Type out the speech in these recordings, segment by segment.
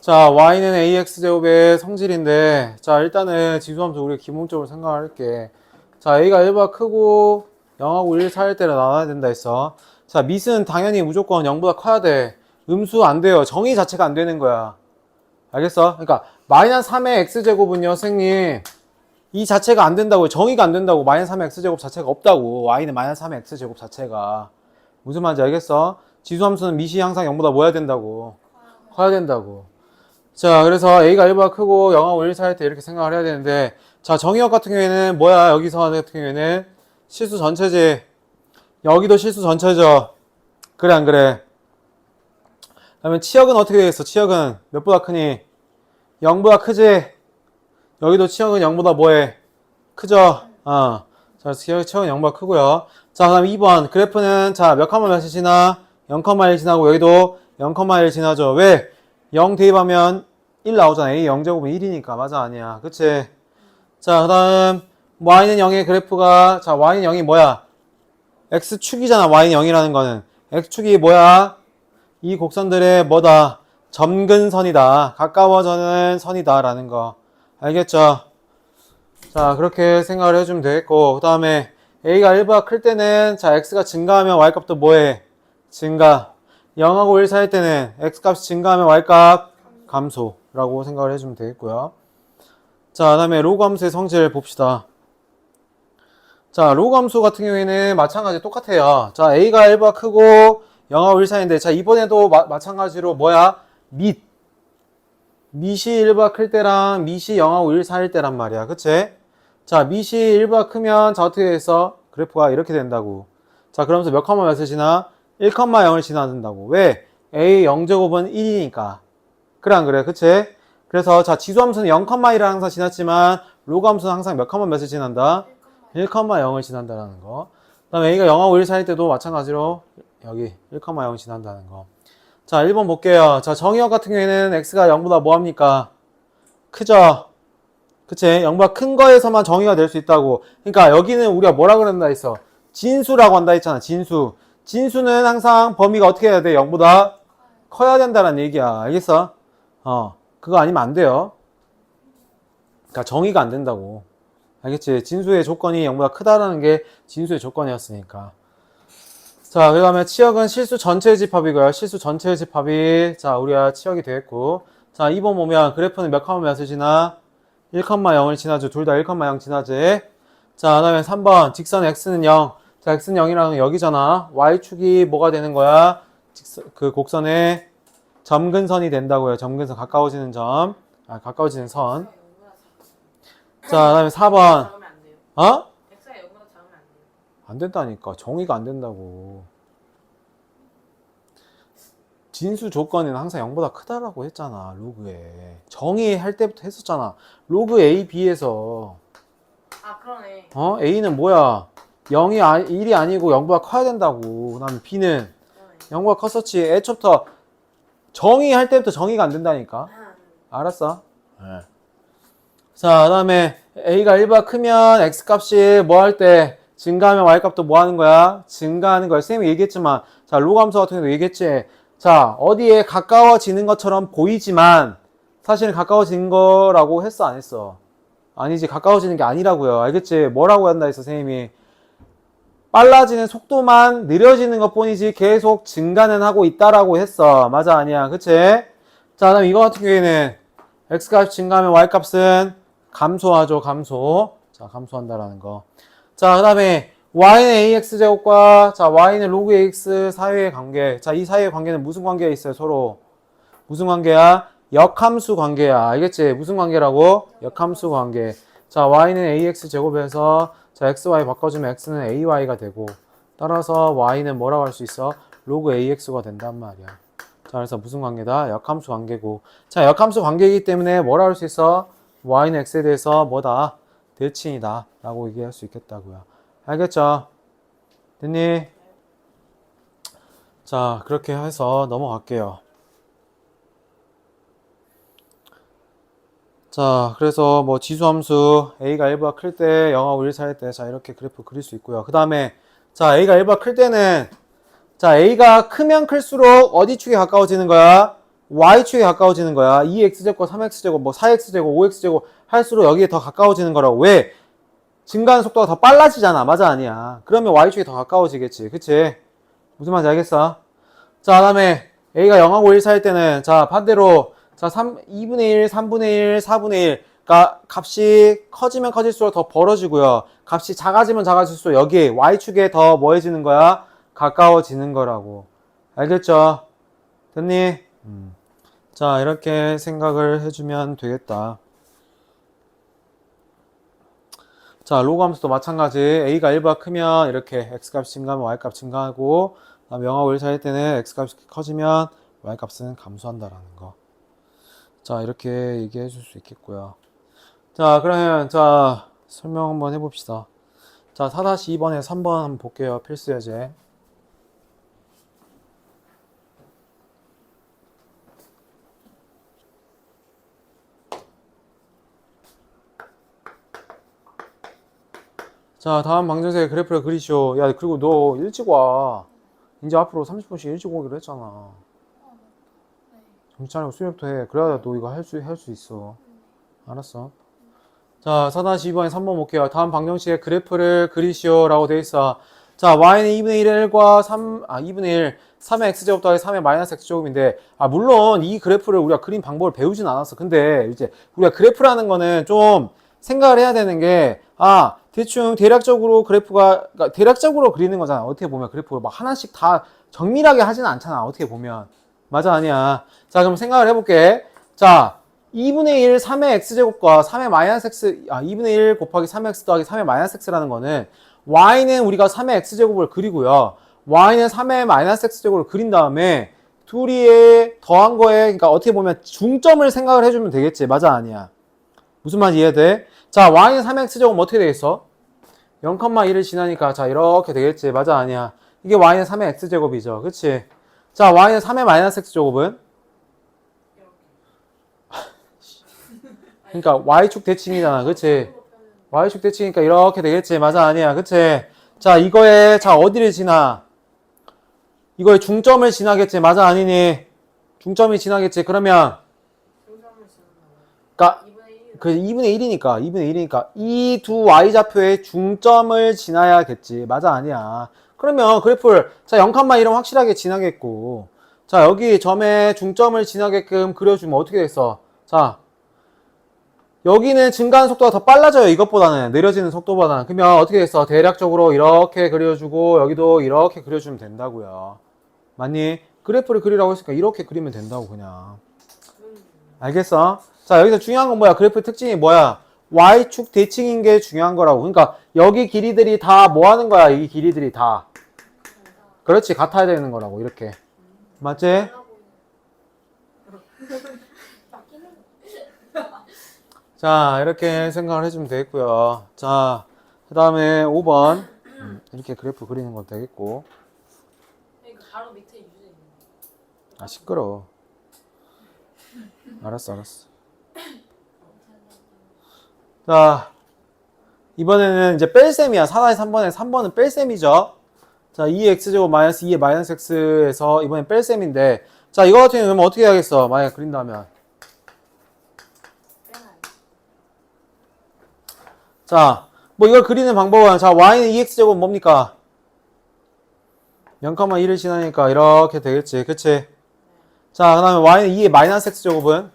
자, y는 ax제곱의 성질인데, 자, 일단은 지수함수 우리가 기본적으로 생각할게. 자, a가 1보다 크고 0하고 1 사이일 때를 나눠야 된다 했어. 자, 밑은 당연히 무조건 0보다 커야 돼. 음수 안 돼요. 정의 자체가 안 되는 거야. 알겠어? 그러니까 마이너스 3의 x제곱은요, 선생님, 이 자체가 안 된다고요. 정의가 안 된다고. 마이너스 3의 x제곱 자체가 없다고. y는 마이너스 3의 x제곱 자체가. 무슨 말인지 알겠어? 지수함수는 밑이 항상 0보다 뭐 해야 된다고? 커야 된다고. 자, 그래서 a가 1보다 크고 0하고 1 사이일 때 이렇게 생각을 해야 되는데, 자, 정의역 같은 경우에는 뭐야? 여기서 같은 경우에는 실수 전체지. 여기도 실수 전체죠. 그래, 안 그래? 그러면 치역은 어떻게 되겠어? 치역은 몇보다 크니? 0보다 크지? 여기도 치역은 0보다 뭐해? 크죠? 자, 치역은 0보다 크고요. 자, 그다음 2번. 그래프는, 자, 몇 컴마 몇이 지나? 0,1 지나고, 여기도 0,1 지나죠. 왜? 0 대입하면 1 나오잖아. a 0제곱은 1이니까. 맞아, 아니야. 그치? 자, 그 다음, y는 0의 그래프가, 자, y는 0이 뭐야? x축이잖아, y는 0이라는 거는. x축이 뭐야? 이 곡선들의 뭐다? 점근선이다. 가까워지는 선이다. 라는 거. 알겠죠? 자, 그렇게 생각을 해주면 되겠고, 그 다음에 a가 1보다 클 때는, 자, x가 증가하면 y값도 뭐해? 증가. 0하고 1 사이일 때는 x값이 증가하면 y값 감소라고 생각을 해주면 되겠고요. 자, 그 다음에 로그 함수의 성질 봅시다. 자, 로그 함수 같은 경우에는 마찬가지 똑같아요. 자, a가 1보다 크고 0하고 1 사이인데, 자, 이번에도 마찬가지로 뭐야? 밑이 1보다 클 때랑 밑이 0하고 1 사이일 때란 말이야. 그치? 자, 밑이 1보다 크면, 자, 어떻게 됐어? 그래프가 이렇게 된다고. 자, 그러면서 몇 컴마 몇을 지나? 1,0을 지나는다고. 왜? a 0제곱은 1이니까. 그래, 안 그래? 그치? 그래서, 자, 지수함수는 0,1을 항상 지났지만, 로그 함수는 항상 몇 컴마 몇을 지난다? 1,0을 지난다라는 거. 그 다음에 a가 0하고 1 사이일 때도 마찬가지로 여기 1,0 지난다는 거. 자, 1번 볼게요. 자, 정의역 같은 경우에는 x가 0보다 뭐합니까? 크죠? 그치? 0보다 큰 거에서만 정의가 될 수 있다고. 그러니까 여기는 우리가 뭐라 그런다 했어? 진수라고 한다 했잖아. 진수. 진수는 항상 범위가 어떻게 해야 돼? 0보다 커야 된다는 얘기야. 알겠어? 그거 아니면 안 돼요. 그러니까 정의가 안 된다고. 알겠지? 진수의 조건이 0보다 크다라는 게 진수의 조건이었으니까. 자, 그 다음에 치역은 실수 전체의 집합이고요. 실수 전체의 집합이, 자, 우리가 치역이 되겠고. 자, 2번 보면 그래프는 몇 컴마 몇을 지나? 1,0을 지나죠. 둘 다 1,0 지나지. 자, 그 다음에 3번 직선 x는 0. 자, x는 0이라는 건 여기잖아. y축이 뭐가 되는 거야? 그 곡선의 점근선이 된다고요. 점근선, 가까워지는 점. 가까워지는 선. 자, 그 다음에 4번. 어? 안 된다니까. 정의가 안 된다고. 진수 조건은 항상 0보다 크다라고 했잖아. 로그에. 정의할 때부터 했었잖아. 로그 A, B에서. 그러네. A는 뭐야? 1이 아니고 0보다 커야 된다고. 그 다음에 B는 0보다 컸었지. 애초부터 정의할 때부터 정의가 안 된다니까. 알았어? 네. 자, 그 다음에 A가 1보다 크면 X값이 뭐 할 때? 증가하면 Y값도 뭐 하는 거야? 증가하는 거야. 선생님이 얘기했지만, 자, 로그 함수 같은 경우도 얘기했지. 자, 어디에 가까워지는 것처럼 보이지만, 사실은 가까워지는 거라고 했어, 안 했어? 아니지, 가까워지는 게 아니라고요. 알겠지? 뭐라고 한다 했어, 선생님이? 빨라지는 속도만 느려지는 것 뿐이지 계속 증가는 하고 있다라고 했어. 맞아, 아니야? 그치? 자, 그다음 이거 같은 경우에는 X값이 증가하면 Y값은 감소하죠, 감소. 자, 감소한다라는 거. 자, 그 다음에 y는 ax제곱과 자, y는 로그 ax 사이의 관계. 자, 이 사이의 관계는 무슨 관계가 있어요, 서로? 무슨 관계야? 역함수 관계야. 알겠지? 무슨 관계라고? 역함수 관계. 자, y는 ax제곱에서 자, xy 바꿔주면 x는 ay가 되고 따라서 y는 뭐라고 할 수 있어? 로그 ax가 된단 말이야. 자, 그래서 무슨 관계다? 역함수 관계고. 자, 역함수 관계이기 때문에 뭐라 할 수 있어? y는 x에 대해서 뭐다? 대칭이다 라고 얘기할 수 있겠다고요. 알겠죠? 됐니? 자, 그렇게 해서 넘어갈게요. 자, 그래서 뭐 지수함수 a가 1보다 클 때 0하고 1 사이일 때 자, 이렇게 그래프 그릴 수 있고요. 그 다음에 자, a가 1보다 클 때는 자, a가 크면 클수록 어디 축에 가까워지는 거야? y축에 가까워지는 거야. 2x제곱과 3x제곱, 뭐 4x제곱, 5x제곱 할수록 여기에 더 가까워지는 거라고. 왜? 증가하는 속도가 더 빨라지잖아. 맞아, 아니야. 그러면 y축이 더 가까워지겠지. 그치? 무슨 말인지 알겠어? 자, 그 다음에 a가 0하고 1 사이일 때는 자, 반대로 자, 2분의 1, 3분의 1, 4분의 1. 그러니까 값이 커지면 커질수록 더 벌어지고요. 값이 작아지면 작아질수록 여기 y축에 더 뭐해지는 거야? 가까워지는 거라고. 알겠죠? 됐니? 자, 이렇게 생각을 해주면 되겠다. 자, 로그 함수도 마찬가지. a가 1보다 크면 이렇게 x값이 증가하면 y값 증가하고, 다음 0하고 1 사이일 때는 x값이 커지면 y값은 감소한다라는 거. 자, 이렇게 얘기해 줄 수 있겠고요. 자, 그러면 자, 설명 한번 해봅시다. 자, 4-2번에 3번 한번 볼게요. 필수 예제. 자, 다음 방정식의 그래프를 그리시오. 야, 그리고 너 일찍 와. 이제 앞으로 30분씩 일찍 오기로 했잖아. 정신 차리고 수업부터 해. 그래야 너 이거 할 수 있어. 알았어. 자, 4-2번에 3번 볼게요. 다음 방정식의 그래프를 그리시오. 라고 돼 있어. 자, y는 2분의 1의 1과 2분의 1, 3의 x제곱 더하기 3의 마이너스 x제곱인데, 물론 이 그래프를 우리가 그린 방법을 배우진 않았어. 근데 이제 우리가 그래프라는 거는 좀 생각을 해야 되는 게, 대충 대략적으로 그러니까 대략적으로 그리는 거잖아. 어떻게 보면 그래프를 막 하나씩 다 정밀하게 하지는 않잖아. 어떻게 보면. 맞아, 아니야. 자, 그럼 생각을 해볼게. 자, 2분의 1 3의 x제곱과 3의 마이너스 x, 2분의 1 곱하기 3x 더하기 3의 마이너스 x라는 거는 y는 우리가 3의 x제곱을 그리고요. y는 3의 마이너스 x제곱을 그린 다음에 둘이 더한 거에, 그러니까 어떻게 보면 중점을 생각을 해주면 되겠지. 맞아, 아니야. 무슨 말인지 이해돼? 자, y는 3의 x제곱은 어떻게 되겠어? 0,1을 지나니까 자, 이렇게 되겠지. 맞아, 아니야. 이게 y는 3의 x제곱이죠. 그치? 자, y는 3의 마이너스 x제곱은? 그러니까 y축 대칭이잖아. 그치? y축 대칭이니까 이렇게 되겠지. 맞아, 아니야. 그치? 자, 이거에 자, 어디를 지나? 이거에 중점을 지나겠지. 맞아, 아니니? 중점이 지나겠지. 그러면 그러니까 그 2분의 1이니까 이 두 y좌표의 중점을 지나야겠지. 맞아, 아니야. 그러면 그래프를 자, 0,1은 확실하게 지나겠고, 자, 여기 점에 중점을 지나게끔 그려주면 어떻게 됐어? 자, 여기는 증가하는 속도가 더 빨라져요. 이것보다는, 내려지는 속도보다는. 그러면 어떻게 됐어? 대략적으로 이렇게 그려주고 여기도 이렇게 그려주면 된다고요. 맞니? 그래프를 그리라고 했으니까 이렇게 그리면 된다고. 그냥 알겠어? 자, 여기서 중요한 건 뭐야? 그래프 특징이 뭐야? y축 대칭인 게 중요한 거라고. 그러니까 여기 길이들이 다 뭐 하는 거야? 이 길이들이 다. 그렇지, 같아야 되는 거라고. 이렇게. 맞지? 자, 이렇게 생각을 해주면 되겠고요. 자, 그 다음에 5번. 이렇게 그래프 그리는 건 되겠고. 그러니까 바로 밑에 유제 있는 거. 시끄러워. 알았어. 자, 이번에는 이제 뺄셈이야. 4-3번에 3번은 뺄셈이죠. 자, 2x제곱 마이너스 2의 마이너스 x에서 이번엔 뺄셈인데, 자, 이거 같은 경우는 어떻게 해야겠어? 만약에 그린다면. 자, 뭐 이걸 그리는 방법은, 자, y는 2x제곱은 뭡니까? 0,1을 지나니까 이렇게 되겠지. 그치? 자, 그 다음에 y는 2의 마이너스 x제곱은?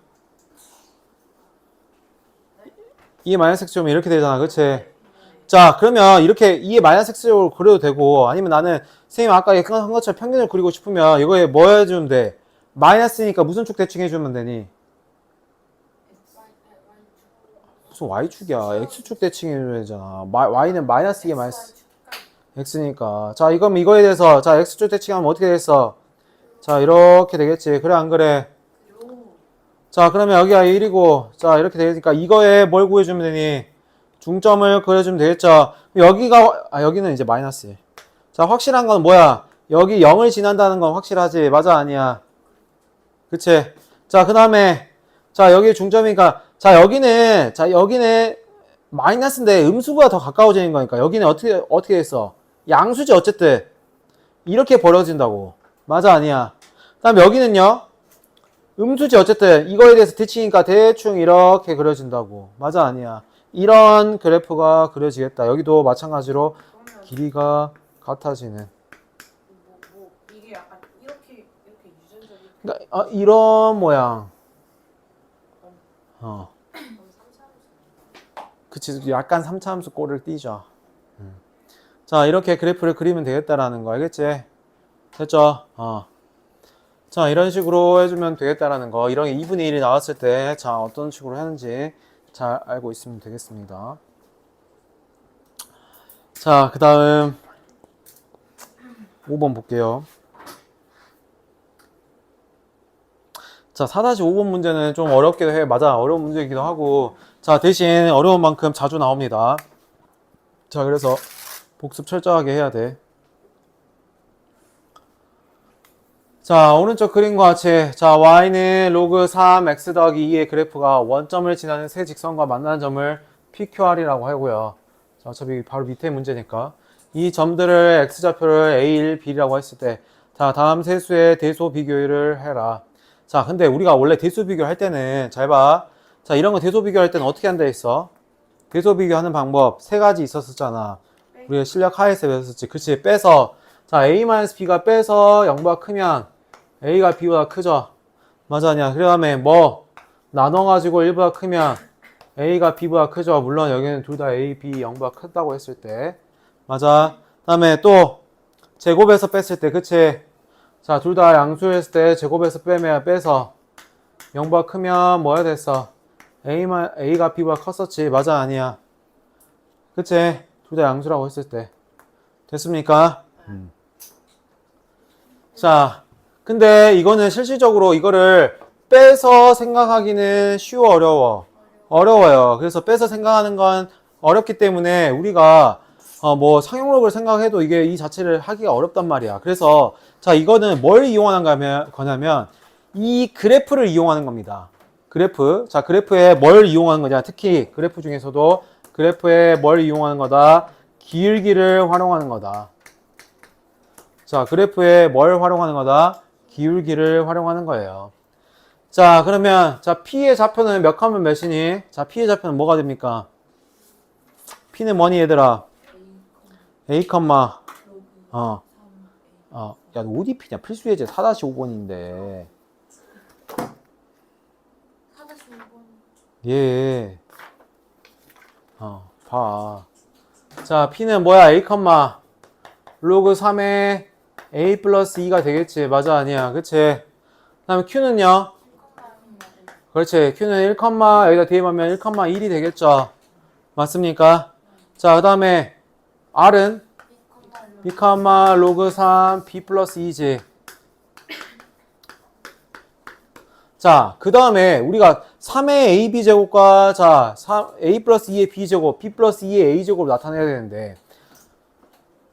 2의 마이너스 x제곱은 이렇게 되잖아. 그치? 자, 그러면 이렇게 2의 마이너스 x제곱을 그려도 되고, 아니면 나는 선생님 아까 한 것처럼 평균을 그리고 싶으면 이거에 뭐 해주면 돼? 마이너스니까 무슨 축 대칭해주면 되니? 무슨 y축이야. x축 대칭해줘야 되잖아. y는 마이너스 2의 마이너스 x니까. 자, 이거면 이거에 대해서, 자, x축 대칭하면 어떻게 됐어? 자, 이렇게 되겠지. 그래, 안 그래? 자, 그러면 여기가 1이고, 자, 이렇게 되니까 이거에 뭘 구해주면 되니? 중점을 그려주면 되겠죠. 여기가, 여기는 이제 마이너스 1. 자, 확실한 건 뭐야? 여기 0을 지난다는 건 확실하지. 맞아, 아니야? 그치? 자, 그 다음에, 자, 여기 중점이니까, 자, 여기는 마이너스인데 음수보다 더 가까워지는 거니까, 여기는 어떻게 했어? 양수지, 어쨌든. 이렇게 벌어진다고. 맞아, 아니야? 그 다음에 여기는요? 음수지 어쨌든 이거에 대해서 대칭이니까 대충 이렇게 그려진다고. 맞아 아니야? 이런 그래프가 그려지겠다. 여기도 마찬가지로 그러면 길이가 같아지는. 이게 약간 이렇게 유전적인 그러니까 이런 모양. 그치, 약간 3차함수 꼴을 띄죠. 자, 이렇게 그래프를 그리면 되겠다라는 거 알겠지? 됐죠? 자, 이런 식으로 해주면 되겠다라는 거. 이런 게 2분의 1이 나왔을 때, 자, 어떤 식으로 하는지 잘 알고 있으면 되겠습니다. 자, 그 다음 5번 볼게요. 자, 4-5번 문제는 좀 어렵기도 해. 맞아, 어려운 문제이기도 하고. 자, 대신 어려운 만큼 자주 나옵니다. 자, 그래서 복습 철저하게 해야 돼. 자, 오른쪽 그림과 같이 자, y는 로그 3 x 더하기 2의 그래프가 원점을 지나는 세 직선과 만나는 점을 PQR이라고 하고요. 자, 어차피 바로 밑에 문제니까 이 점들을 x좌표를 A1, B라고 했을 때 자, 다음 세 수의 대소 비교를 해라. 자, 근데 우리가 원래 대소 비교할 때는 잘 봐. 자, 이런 거 대소 비교할 때는 어떻게 한다 했어? 대소 비교하는 방법 세 가지 있었었잖아. 우리가 실력 하에서 배웠었지. 그치? 빼서 자, A-B가 빼서 0보다 크면 A가 B보다 크죠? 맞아냐? 그 다음에 뭐 나눠가지고 1보다 크면 A가 B보다 크죠? 물론 여기는 둘 다 A, B 0보다 크다고 했을 때 맞아. 그 다음에 또 제곱에서 뺐을 때 그치? 자, 둘 다 양수했을 때 제곱에서 빼서 0보다 크면 뭐야 됐어? A가 B보다 컸었지. 맞아 아니야? 그치? 둘 다 양수라고 했을 때 됐습니까? 자, 근데 이거는 실질적으로 이거를 빼서 생각하기는 쉬워 어려워요. 그래서 빼서 생각하는 건 어렵기 때문에 우리가 뭐 상용록을 생각해도 이게 이 자체를 하기가 어렵단 말이야. 그래서 자, 이거는 뭘 이용하는 거냐면 이 그래프를 이용하는 겁니다. 그래프. 자, 그래프에 뭘 이용하는 거냐? 특히 그래프 중에서도 그래프에 뭘 이용하는 거다? 기울기를 활용하는 거다. 자, 그래프에 뭘 활용하는 거다? 기울기를 활용하는 거예요. 자, 그러면 자, P의 좌표는 몇 칸면 몇이니? 자, P의 좌표는 뭐가 됩니까? P는 뭐니 얘들아? A, 야, 너 어디 P냐? 필수 예제 4-5번인데. 4-5번 예. 봐. 자, P는 뭐야? A, 로그 3의 A 플러스 2가 되겠지. 맞아, 아니야. 그치? 그 다음에 Q는요? 그렇지. Q는 1, 여기다 대입하면 1,1이 되겠죠. 맞습니까? 자, 그 다음에 R은 B, 로그 3 B 플러스 2지. 자, 그 다음에 우리가 3의 AB 제곱과 자, A 플러스 2의 B 제곱, B 플러스 2의 A 제곱을 나타내야 되는데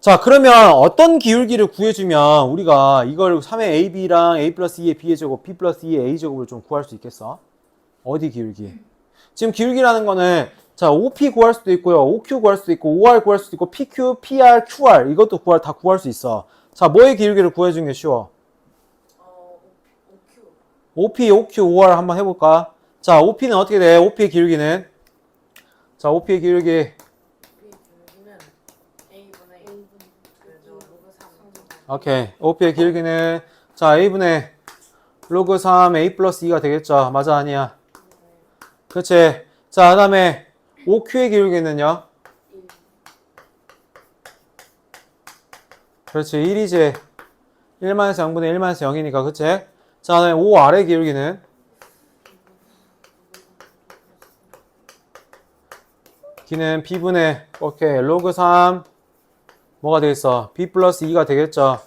자, 그러면 어떤 기울기를 구해주면 우리가 이걸 3의 AB랑 A 플러스 2의 B의 제곱, B 플러스 2의 A 제곱을 좀 구할 수 있겠어? 어디 기울기? 지금 기울기라는 거는 자, OP 구할 수도 있고요. OQ 구할 수도 있고, OR 구할 수도 있고, PQ, PR, QR 이것도 다 구할 수 있어. 자, 뭐의 기울기를 구해주는 게 쉬워? OP, OQ, OR 한번 해볼까? 자, OP는 어떻게 돼? OP의 기울기는? 자, OP의 기울기. 오케이. OP의 기울기는 자, A분의 로그 3 A 플러스 2가 되겠죠. 맞아 아니야? 그렇지. 자, 그 다음에 OQ의 기울기는요? 그렇지. 1이지. 1-0분의 1-0이니까 그치? 자, 그 다음에 OR의 기울기는? 기는 B분의 오케이. 로그 3 뭐가 되겠어? B 플러스 2가 되겠죠.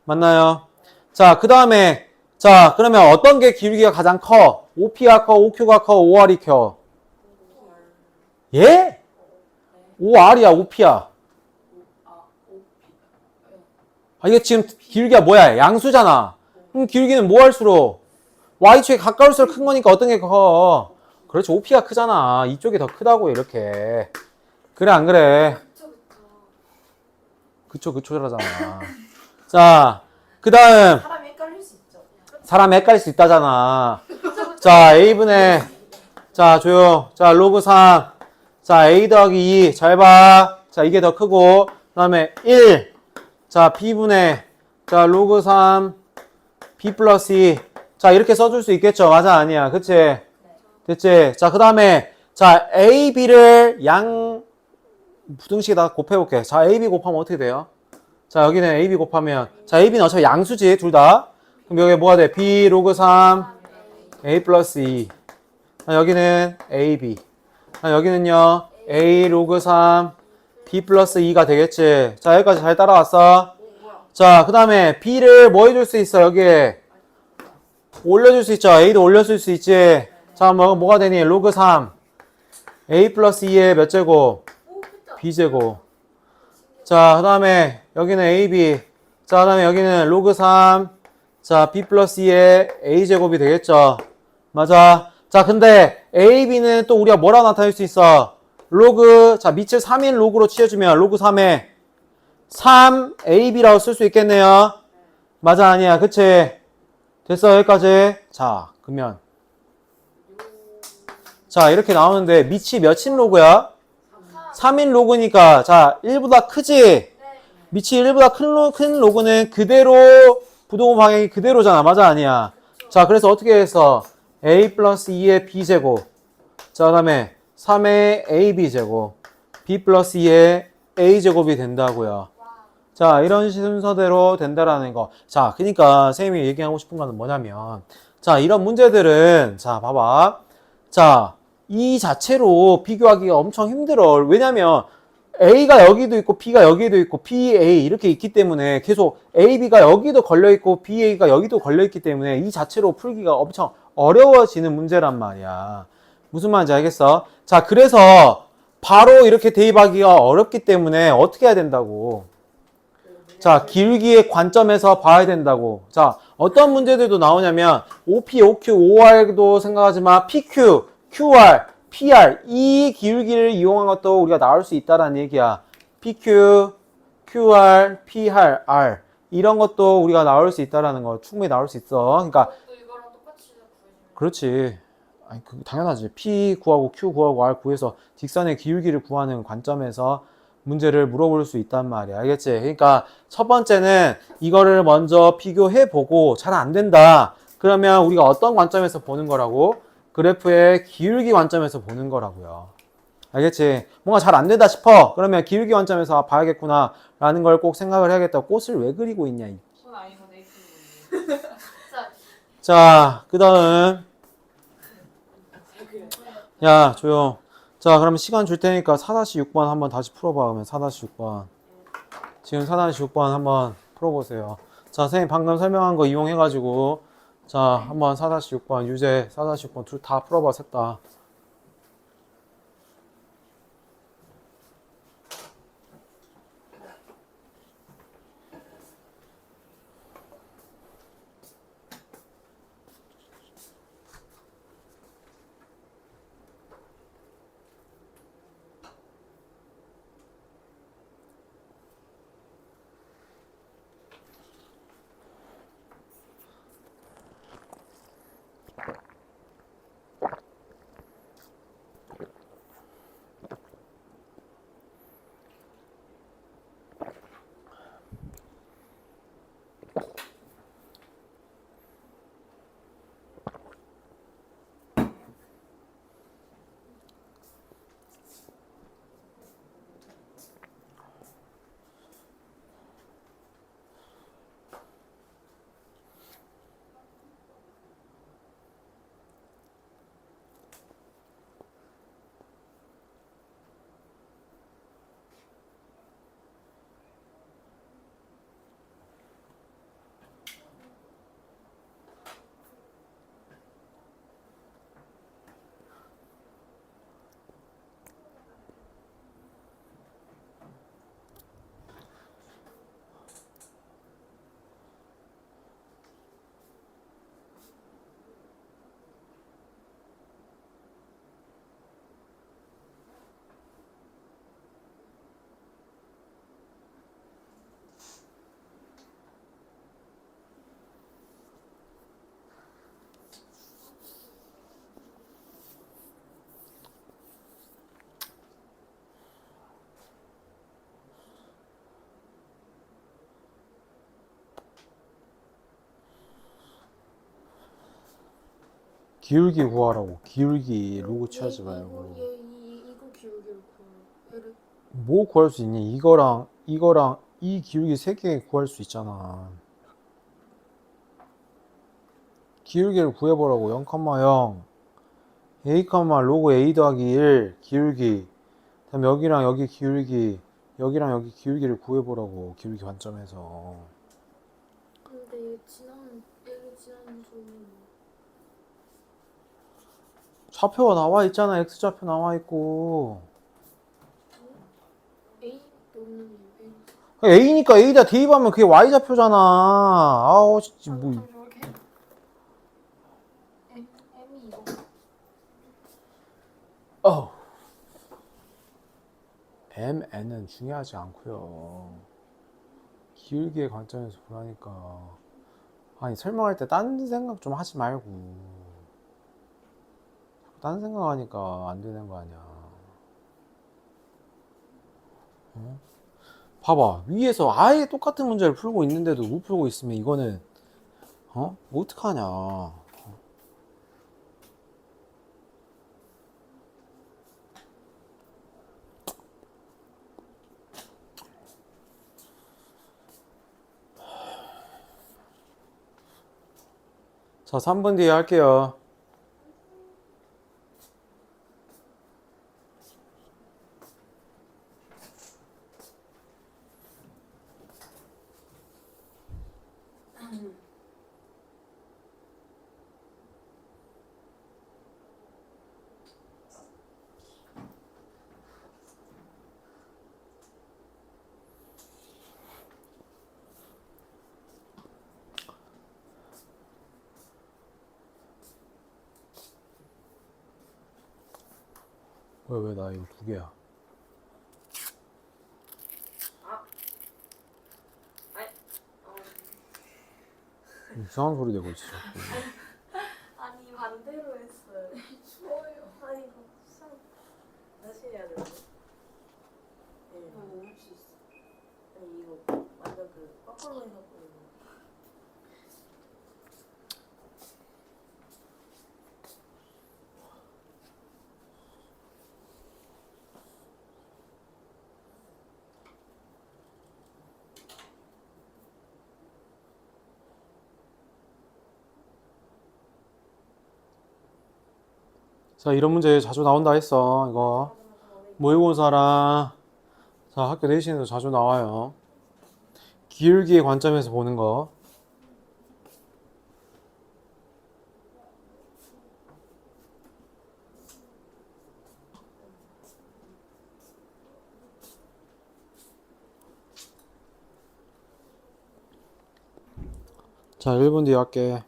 맞나요? 자, 그 다음에 자, 그러면 어떤 게 기울기가 가장 커? OP가 커, OQ가 커, OR이 커? 예? OR이야, OP야. 이게 지금 기울기가 뭐야? 양수잖아. 그럼 기울기는 뭐 할수록? Y축에 가까울수록 큰 거니까 어떤 게 커? 그렇지, OP가 크잖아. 이쪽이 더 크다고, 이렇게. 그래, 안 그래? 그쵸, 그초라잖아. 자, 그 다음. 사람이 헷갈릴 수 있죠. 사람 헷갈릴 수 있다잖아. 자, A분의, 자, 조용. 자, 로그 3. 자, A 더하기 2. 잘 봐. 자, 이게 더 크고. 그 다음에 1. 자, B분의, 자, 로그 3. B 플러스 2. 자, 이렇게 써줄 수 있겠죠? 맞아, 아니야. 그치? 됐지? 자, 그 다음에, 자, A, B를 양, 부등식에다 곱해볼게. 자, A, B 곱하면 어떻게 돼요? 자, 여기는 A, B 곱하면, 자, A, B는 어차피 양수지, 둘 다. 그럼 여기 뭐가 돼? B 로그 3, A 플러스 2. 자, 여기는 A, B. 자, 여기는요, A 로그 3, B 플러스 2가 되겠지. 자, 여기까지 잘 따라왔어? 자, 그 다음에 B를 뭐 해줄 수 있어, 여기에? 올려줄 수 있죠. A도 올려줄 수 있지. 자, 뭐가 되니? 로그 3. A 플러스 2의 몇 제곱? B제곱. 자, 그 다음에 여기는 AB. 자, 그 다음에 여기는 로그 3. 자, B 플러스 2의 A제곱이 되겠죠. 맞아. 자, 근데 AB는 또 우리가 뭐라고 나타낼 수 있어? 로그, 자, 밑을 3인 로그로 치워주면 로그 3에 3AB라고 쓸 수 있겠네요. 맞아, 아니야. 그치? 됐어, 여기까지. 자, 그러면. 자, 이렇게 나오는데, 밑이 몇인 로그야? 3인 로그니까, 자, 1보다 크지? 밑이 1보다 큰 로그는 그대로, 부동호 방향이 그대로잖아. 맞아, 아니야? 자, 그래서 어떻게 해서, A 플러스 2의 B제곱. 자, 그 다음에, 3의 AB제곱. B 플러스 2의 A제곱이 된다고요. 자, 이런 순서대로 된다라는 거. 자, 그러니까 선생님이 얘기하고 싶은 거는 뭐냐면, 자, 이런 문제들은, 자, 봐봐. 자, 이 자체로 비교하기가 엄청 힘들어. 왜냐면 A가 여기도 있고 B가 여기도 있고 BA 이렇게 있기 때문에 계속 AB가 여기도 걸려있고 BA가 여기도 걸려있기 때문에 이 자체로 풀기가 엄청 어려워지는 문제란 말이야. 무슨 말인지 알겠어? 자, 그래서 바로 이렇게 대입하기가 어렵기 때문에 어떻게 해야 된다고? 자, 기울기의 관점에서 봐야 된다고. 자, 어떤 문제들도 나오냐면 OP, OQ, OR도 생각하지만 PQ, QR, PR 이 기울기를 이용한 것도 우리가 나올 수 있다라는 얘기야. PQ, QR, PR, R 이런 것도 우리가 나올 수 있다라는 거 충분히 나올 수 있어. 그러니까 또 이거랑 똑같이 구해주면. 그렇지. 아니, 당연하지. P 구하고 Q 구하고 R 구해서 직선의 기울기를 구하는 관점에서 문제를 물어볼 수 있단 말이야. 알겠지? 그러니까 첫 번째는 이거를 먼저 비교해보고 잘 안 된다. 그러면 우리가 어떤 관점에서 보는 거라고? 그래프의 기울기 관점에서 보는 거라고요. 알겠지? 뭔가 잘 안 된다 싶어. 그러면 기울기 관점에서 봐야겠구나 라는 걸 꼭 생각을 해야겠다. 꽃을 왜 그리고 있냐. 손 아니고 내 자, 그 다음 야, 조용. 자, 그럼 시간 줄 테니까 4-6번 한번 다시 풀어봐. 그러면 4-6번. 지금 4-6번 한번 풀어보세요. 자, 선생님 방금 설명한 거 이용해가지고 자, 한번 4-6번 유제 4-6번 둘 다 풀어봐, 셋 다. 기울기 구하라고. 기울기 로그 취하지 말고. 이거 기울기를 구하라. 얘를 뭐 구할 수 있니? 이거랑 이 기울기 세 개 구할 수 있잖아. 기울기를 구해보라고. 0,0 a, 로그 a 더하기 1 기울기. 다음 여기랑 여기 기울기, 여기랑 여기 기울기를 구해보라고. 기울기 관점에서. 근데 얘 지나는 소리는 좌표가 나와 있잖아. x좌표 나와 있고. A 없는 A. a니까 a다 대입하면 그게 y좌표잖아. 아우 진짜 뭐. 잠시만 이렇게 M이 이거. mn은 중요하지 않고요. 기울기의 관점에서 보라니까. 아니 설명할 때 딴 생각 좀 하지 말고. 딴 생각하니까 안 되는 거 아니야. 어? 봐봐, 위에서 아예 똑같은 문제를 풀고 있는데도 못 풀고 있으면 이거는 뭐 어떡하냐. 자, 3분 뒤에 할게요. 왜 나 이거 2개야? 이상한 소리 내고 있어. 아니 반대로 했어요. 추워요. 아니 이거 참 다시 해야 되는데. 네. 할수 있어. 아니 이거 완전 그 거꾸로 해갖고 이거. 자, 이런 문제 자주 나온다 했어. 이거 모의고사랑 자, 학교 내신에도 자주 나와요. 기울기의 관점에서 보는 거. 자, 1분 뒤에 할게.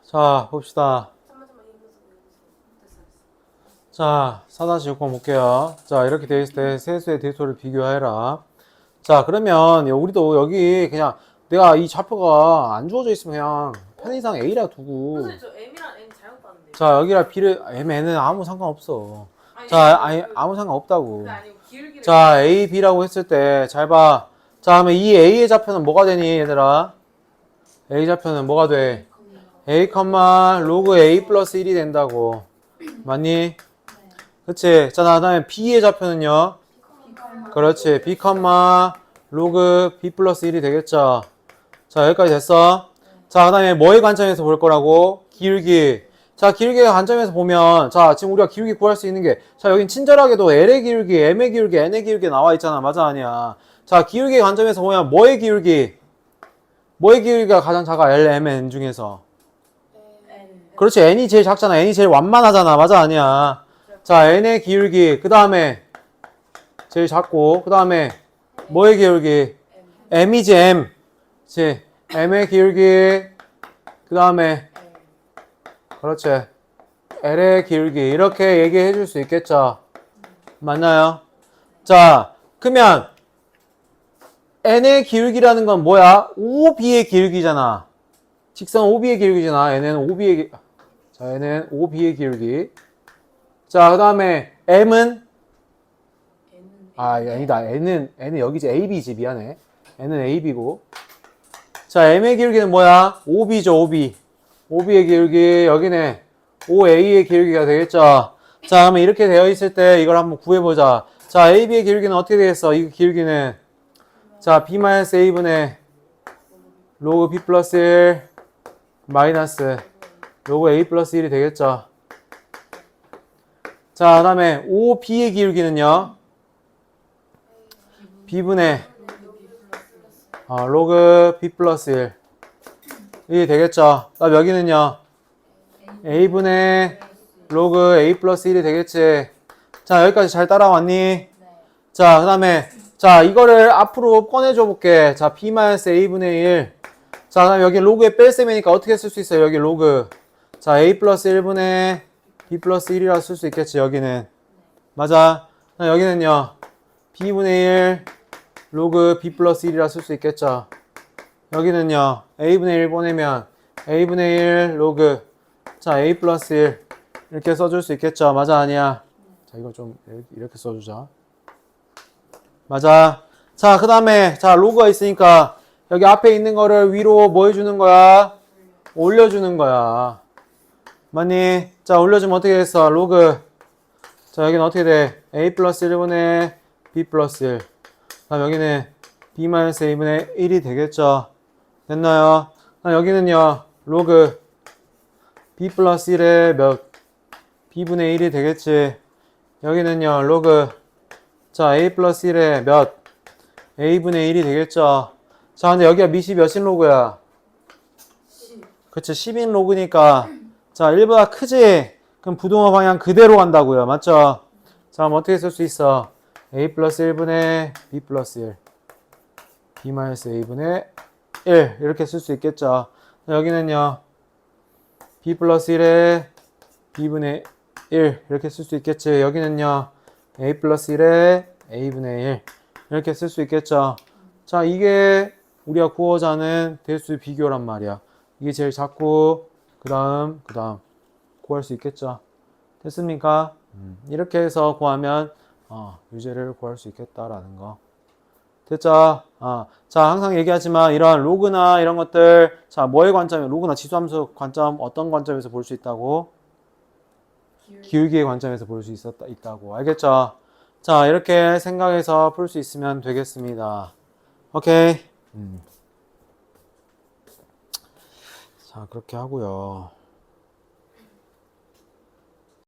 자, 봅시다. 잠깐만 이거 됐어. 자, 4-6번 볼게요. 자, 이렇게 돼 있을 때 세수의 대소를 비교해라. 자, 그러면 우리도 여기 그냥 내가 이 좌표가 안 주어져 있으면 그냥 편의상 A라 두고. 선생님 저 M이랑 N 잘못 봤는데. 자, 여기랑 B를 M는 아무 상관없어. 아니, 자, 아니 아무 상관없다고. 그게 아니고 기울기를. 자, A, B라고 했을 때 잘 봐. 자, 그러면 이 A의 좌표는 뭐가 되니, 얘들아? A 좌표는 뭐가 돼? A, 로그 A 플러스 1이 된다고. 맞니? 그치? 자, 그 다음에 B의 좌표는요? 그렇지. B, 로그 B 플러스 1이 되겠죠? 자, 여기까지 됐어? 자, 그 다음에 뭐의 관점에서 볼 거라고? 기울기. 자, 기울기의 관점에서 보면, 자, 지금 우리가 기울기 구할 수 있는 게, 자, 여긴 친절하게도 L의 기울기, M의 기울기, N의 기울기 나와 있잖아. 맞아, 아니야? 자, 기울기의 관점에서 보면 뭐의 기울기? 뭐의 기울기가 가장 작아? L, M, N 중에서. N. 그렇지. N이 제일 작잖아. N이 제일 완만하잖아. 맞아, 아니야? 자, N의 기울기. 그 다음에 제일 작고, 그 다음에 뭐의 기울기? m이지 m. 그치? m의 기울기. 그 다음에 그렇지. L의 기울기. 이렇게 얘기해 줄 수 있겠죠? 맞나요? 자, 그러면 N의 기울기라는 건 뭐야? OB의 기울기잖아. 직선 OB의 기울기잖아. N은 OB의 자, N은 OB의 기울기. 자, 그 다음에 M은 아니다. N은 여기지. AB지. 미안해. N은 AB고. 자, M의 기울기는 뭐야? OB죠. OB. OB의 기울기. 여기는 OA의 기울기가 되겠죠. 자, 그러면 이렇게 되어 있을 때 이걸 한번 구해보자. 자, AB의 기울기는 어떻게 되겠어? 이 기울기는 자, B-A분의 로그 B 플러스 1 마이너스 로그 A 플러스 1이 되겠죠. 자, 그 다음에 OB의 기울기는요. B분의 로그 B 플러스 1 이게 되겠죠. 그다음 여기는요. A분의 로그 A 플러스 1이 되겠지. 자, 여기까지 잘 따라왔니? 자, 그 다음에 자, 이거를 앞으로 꺼내줘 볼게. 자, B-A분의 1. 자, 그다음 여기 로그에 뺄셈이니까 어떻게 쓸 수 있어요? 여기 로그. 자, A 플러스 1분의 B 플러스 1이라고 쓸 수 있겠지, 여기는. 맞아. 자, 여기는요. B분의 1 로그 B 플러스 1이라 쓸 수 있겠죠. 여기는요. A분의 1 보내면 A분의 1 로그 자, A 플러스 1 이렇게 써줄 수 있겠죠. 맞아, 아니야? 자, 이거 좀 이렇게 써주자. 맞아. 자, 그 다음에 자, 로그가 있으니까 여기 앞에 있는 거를 위로 뭐 해주는 거야? 올려주는 거야. 맞니? 자, 올려주면 어떻게 됐어? 로그. 자, 여기는 어떻게 돼? A 플러스 1분의 B 플러스 1. 다음 여기는 B-A분의 1이 되겠죠. 됐나요? 여기는요. 로그 B 플러스 1의 몇? B분의 1이 되겠지. 여기는요. 로그 자, A 플러스 1의 몇? A분의 1이 되겠죠. 자, 근데 여기가 몇인 로그야? 10. 그치, 10인 로그니까. 자, 1보다 크지? 그럼 부동호 방향 그대로 간다고요. 맞죠? 자, 그럼 어떻게 쓸 수 있어? A 플러스 1분의 B 플러스 1. B 마이너스 A분의 1. 이렇게 쓸 수 있겠죠. 자, 여기는요. B 플러스 1에 B분의 1. 이렇게 쓸 수 있겠지. 여기는요. A 플러스 1에 A분의 1. 이렇게 쓸 수 있겠죠. 자, 이게 우리가 구하고자 하는 대수 비교란 말이야. 이게 제일 작고 그 다음 구할 수 있겠죠. 됐습니까? 이렇게 해서 구하면 유제를 구할 수 있겠다라는 거. 됐죠? 자, 항상 얘기하지만 이런 로그나 이런 것들 자, 뭐의 관점이에요? 로그나 지수함수 관점 어떤 관점에서 볼 수 있다고? 기울기의 관점에서 볼 수 있다고. 알겠죠? 자, 이렇게 생각해서 풀 수 있으면 되겠습니다. 오케이. 자, 그렇게 하고요.